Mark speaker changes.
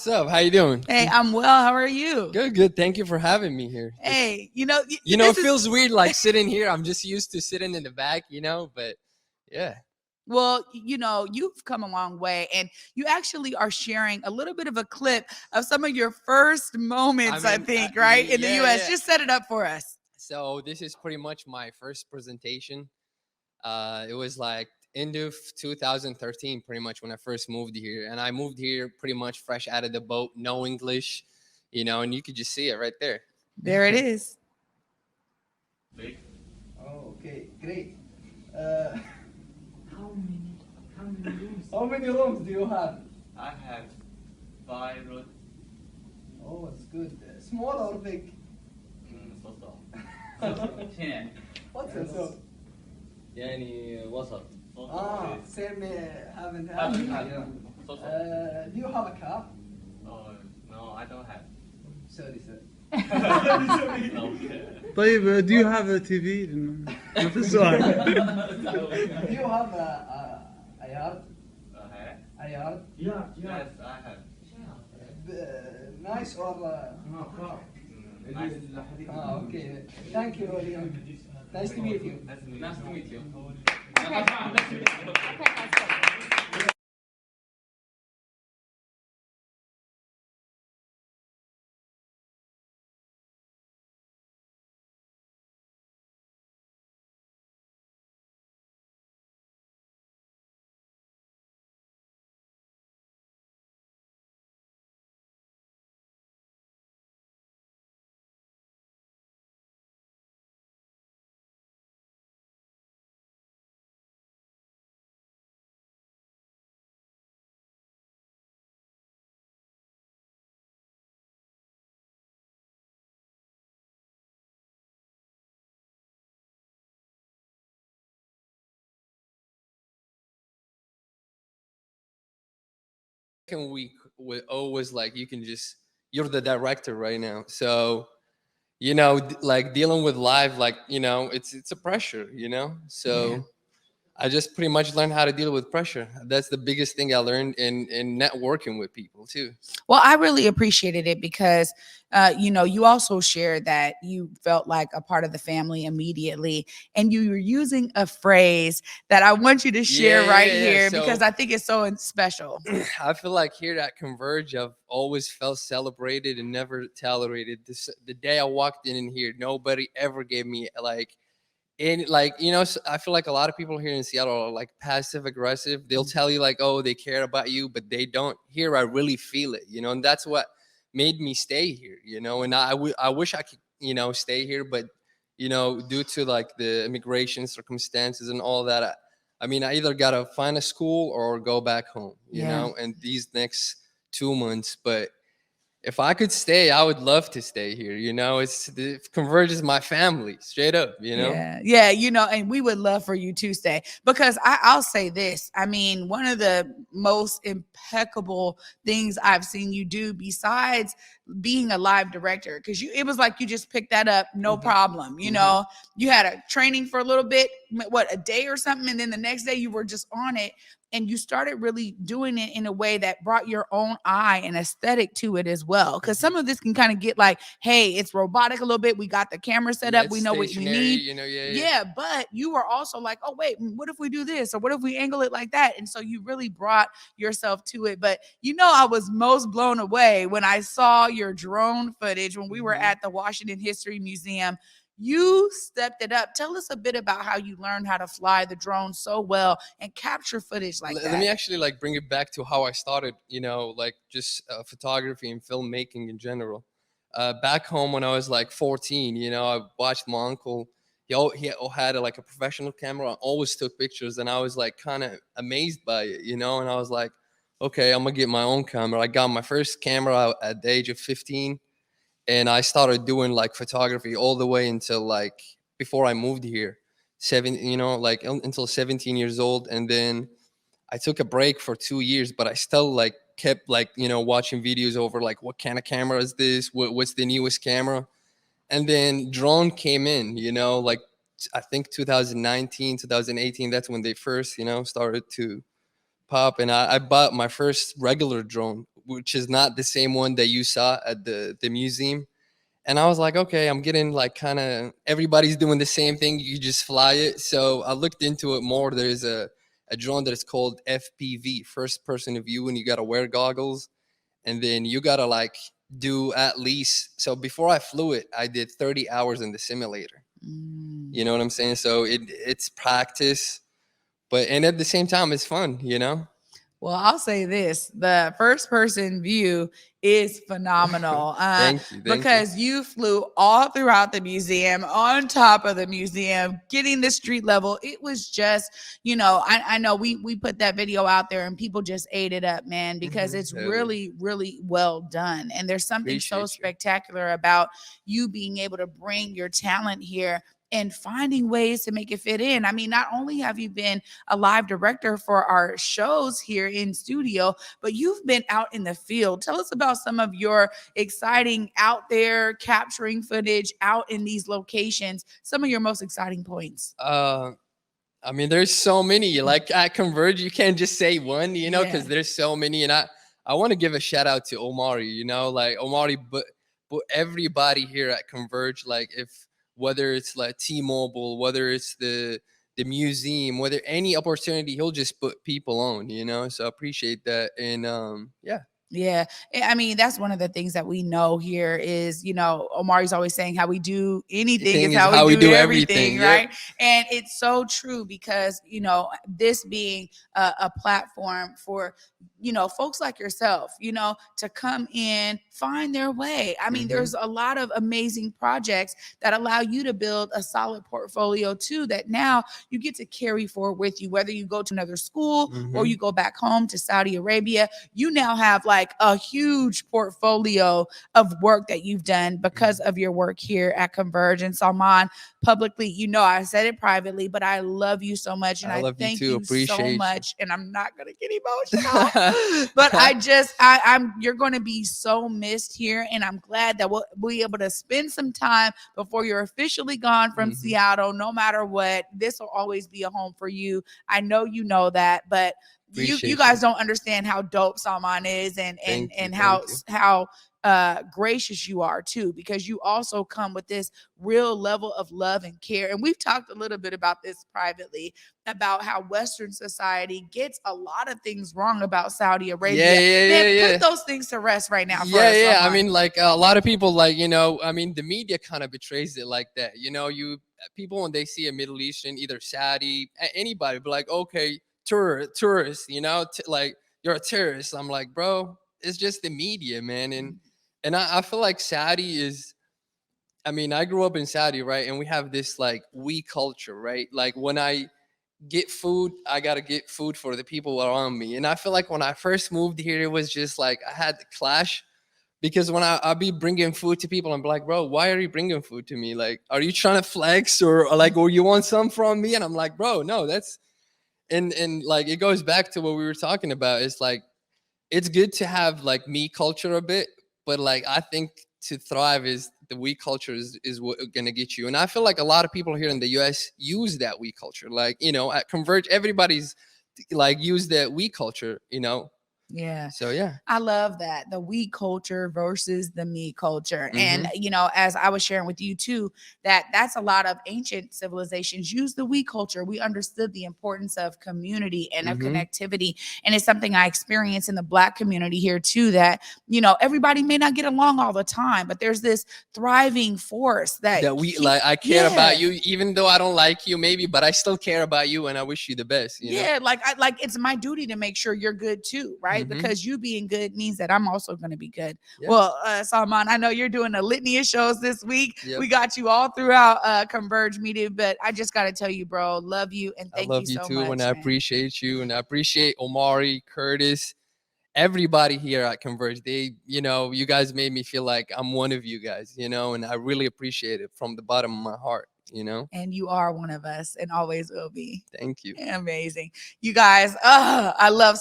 Speaker 1: What's up? How you doing?
Speaker 2: Hey, I'm well. How are you?
Speaker 1: Good, good. Thank you for having me here.
Speaker 2: Hey,
Speaker 1: It feels weird like sitting here. I'm just used to sitting in the back, but yeah.
Speaker 2: Well, you've come a long way, and you actually are sharing a little bit of a clip of some of your first moments, I think, right, in the U.S.
Speaker 1: Yeah.
Speaker 2: Just set it up for us.
Speaker 1: So this is pretty much my first presentation. It was like end of 2013, pretty much when I first moved here, and I moved here pretty much fresh out of the boat, no English, and you could just see it right there.
Speaker 2: There it is.
Speaker 1: Oh, okay, great. Uh, how many rooms do you have?
Speaker 3: I have 5 rooms.
Speaker 1: Oh, it's good. Small or big?
Speaker 3: So. 10.
Speaker 1: What's it?
Speaker 3: يعني وسط.
Speaker 1: Same haven't
Speaker 3: Haven't
Speaker 1: had.
Speaker 3: had. So.
Speaker 1: Do you have a car?
Speaker 3: No, I don't have.
Speaker 1: Sorry, sir.
Speaker 3: Okay.
Speaker 4: طيب do you have a TV؟ ما في سؤال.
Speaker 1: Do you have a yard? A yard?
Speaker 3: Yes, I have.
Speaker 1: Nice or?
Speaker 3: Nice.
Speaker 1: Okay. Thank you, William. Nice to meet you.
Speaker 3: Nice to meet you.
Speaker 1: Second week was always like you're the director right now, so like dealing with live, like it's a pressure, so.
Speaker 2: Yeah.
Speaker 1: I just pretty much learned how to deal with pressure. That's the biggest thing I learned in networking with people too.
Speaker 2: Well, I really appreciated it because, you also shared that you felt like a part of the family immediately, and you were using a phrase that I want you to share right here because I think it's so special.
Speaker 1: I feel like here at Converge, I've always felt celebrated and never tolerated. The day I walked in here, nobody ever gave me I feel like a lot of people here in Seattle are like passive aggressive. They'll tell you like, oh, they care about you, but they don't. Here I really feel it, and that's what made me stay here, and I wish I could, stay here, but due to like the immigration circumstances and all that, I mean, I either gotta find a school or go back home, and these next 2 months. But if I could stay, I would love to stay here. It converges my family straight up.
Speaker 2: Yeah, and we would love for you to stay because I'll say this. I mean, one of the most impeccable things I've seen you do besides being a live director, because it was like you just picked that up, no problem. You had a training for a little bit, a day or something, and then the next day you were just on it. And you started really doing it in a way that brought your own eye and aesthetic to it as well. Because some of this can kind of get like, hey, it's robotic a little bit. We got the camera set up. We know what we need. Yeah, but you were also like, oh, wait, what if we do this? Or what if we angle it like that? And so you really brought yourself to it. But I was most blown away when I saw your drone footage when we were at the Washington History Museum. You stepped it up. Tell us a bit about how you learned how to fly the drone so well and capture footage like that.
Speaker 1: Let me actually like bring it back to how I started, like just photography and filmmaking in general. Back home when I was like 14, I watched my uncle. He had like a professional camera, always took pictures, and I was like kind of amazed by it, and I was like, okay, I'm gonna get my own camera. I got my first camera at the age of 15, and I started doing like photography all the way until like before I moved here, until 17 years old, and then I took a break for 2 years, but I still like kept like watching videos over like what kind of camera is this, what's the newest camera, and then drone came in, like I think 2019, 2018. That's when they first started to pop, and I bought my first regular drone which is not the same one that you saw at the museum. And I was like, okay, I'm getting like kind of everybody's doing the same thing. You just fly it. So I looked into it more. There's a drone that is called FPV, first person view, and you got to wear goggles, and then you got to like do at least. So before I flew it, I did 30 hours in the simulator.
Speaker 2: Mm.
Speaker 1: You know what I'm saying? So it's practice, but and at the same time, it's fun. You know.
Speaker 2: Well, I'll say this: the first person view is phenomenal.
Speaker 1: Thank you.
Speaker 2: Because you flew all throughout the museum, on top of the museum, getting the street level. It was just, I know we put that video out there and people just ate it up, man, because it's
Speaker 1: Hell yeah.
Speaker 2: really, really well done. And there's something so
Speaker 1: Appreciate you.
Speaker 2: spectacular about you being able to bring your talent here and finding ways to make it fit in. I mean, not only have you been a live director for our shows here in studio, but you've been out in the field. Tell us about some of your exciting out there capturing footage out in these locations, some of your most exciting points.
Speaker 1: I mean, there's so many. Like at Converge, you can't just say one, because
Speaker 2: Yeah.
Speaker 1: there's so many. And I want to give a shout out to Omari, like Omari, but everybody here at Converge, like whether it's like T-Mobile, whether it's the museum, whether any opportunity, he'll just put people on, So I appreciate that. And yeah.
Speaker 2: Yeah. I mean, that's one of the things that we know here is, Omari's always saying how we do anything is how we do everything,
Speaker 1: Yep.
Speaker 2: right? And it's so true because, this being a platform for, folks like yourself, to come in, find their way. I mean, there's a lot of amazing projects that allow you to build a solid portfolio too, that now you get to carry forward with you, whether you go to another school or you go back home to Saudi Arabia. You now have like a huge portfolio of work that you've done because of your work here at Converge. And Salman, publicly, I said it privately, but I love you so much. And
Speaker 1: I
Speaker 2: I
Speaker 1: love you
Speaker 2: thank
Speaker 1: too.
Speaker 2: you
Speaker 1: Appreciate
Speaker 2: so
Speaker 1: you.
Speaker 2: much. And I'm not going to get emotional. But you're going to be so missed here. And I'm glad that we'll be able to spend some time before you're officially gone from Seattle. No matter what, this will always be a home for you. I know you know that, but you guys don't understand how dope Salman is and how gracious you are too, because you also come with this real level of love and care. And we've talked a little bit about this privately, about how Western society gets a lot of things wrong about Saudi Arabia.
Speaker 1: Yeah.
Speaker 2: Put those things to rest right now.
Speaker 1: Yeah. I mean, like a lot of people, like, I mean, the media kind of betrays it like that. People, when they see a Middle Eastern, either Saudi, anybody, be like, okay, tourist, like you're a terrorist. I'm like, bro, it's just the media, man. And I feel like Saudi is, I mean, I grew up in Saudi, right? And we have this like we culture, right? Like when I get food, I gotta get food for the people around me. And I feel like when I first moved here, it was just like I had the clash, because when I'll be bringing food to people, I'm like, bro, why are you bringing food to me? Like, are you trying to flex or you want some from me? And I'm like, bro, no, that's, and like it goes back to what we were talking about. It's like it's good to have like me culture a bit, but like I think to thrive is the we culture is what gonna get you. And I feel like a lot of people here in the US use that we culture. Like, at Converge, everybody's like use that we culture,
Speaker 2: Yeah.
Speaker 1: So yeah.
Speaker 2: I love that. The we culture versus the me culture. And, as I was sharing with you too, that's a lot of ancient civilizations use the we culture. We understood the importance of community and of connectivity. And it's something I experience in the Black community here too, that, everybody may not get along all the time, but there's this thriving force that
Speaker 1: we like, I care about you, even though I don't like you maybe, but I still care about you and I wish you the best.
Speaker 2: Yeah, like it's my duty to make sure you're good too, right? Because you being good means that I'm also going to be good. Yep. Well, Salman, I know you're doing a litany of shows this week. Yep. We got you all throughout Converge Media, but I just got to tell you, bro, love you and thank you so much. I love you too,
Speaker 1: and I appreciate you, and I appreciate Omari, Curtis, everybody here at Converge. They, you guys made me feel like I'm one of you guys, and I really appreciate it from the bottom of my heart.
Speaker 2: And you are one of us and always will be.
Speaker 1: Thank you.
Speaker 2: Amazing. You guys, I love